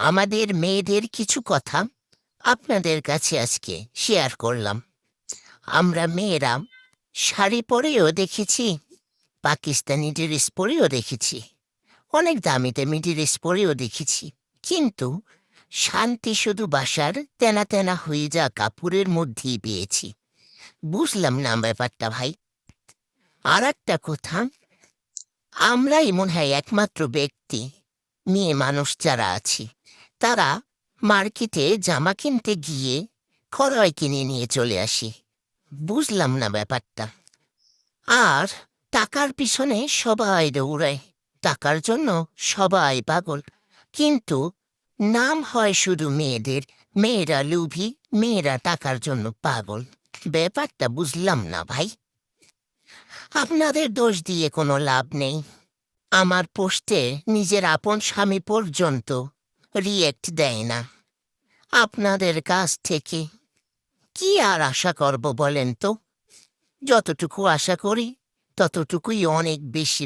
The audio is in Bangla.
আমাদের মেয়েদের কিছু কথা আপনাদের কাছে আজকে শেয়ার করলাম। আমরা মেয়েরা শাড়ি পরেও দেখেছি, পাকিস্তানি ড্রেস পরেও দেখেছি, অনেক দামি দামি ড্রেস পরেও দেখেছি, কিন্তু শান্তি শুধু বাসার তেনা তেনা হয়ে যা কাপড়ের মধ্যেই পেয়েছি। বুঝলাম না ব্যাপারটা ভাই। আর একটা কথা, আমরাই মনে হয় একমাত্র ব্যক্তি, মেয়ে মানুষ যারা আছি, তারা মার্কেটে জামা কিনতে গিয়ে খরয় কিনে নিয়ে চলে আসি। বুঝলাম না ব্যাপারটা। আর টাকার পিছনে সবাই দৌড়ায়, টাকার জন্য সবাই পাগল, কিন্তু নাম হয় শুধু মেয়েদের। মেয়েরা লুভি, মেয়েরা টাকার জন্য পাগল। ব্যাপারটা বুঝলাম না ভাই। আপনাদের দোষ দিয়ে কোনো লাভ নেই। আমার পোস্টে নিজের আপন স্বামী পর্যন্ত রিয়েক্ট দেয় না। আপনাদের কাছ থেকে কি আর আশা করব বলেন তো? যতটুকু আশা করি ততটুকুই অনেক বেশি।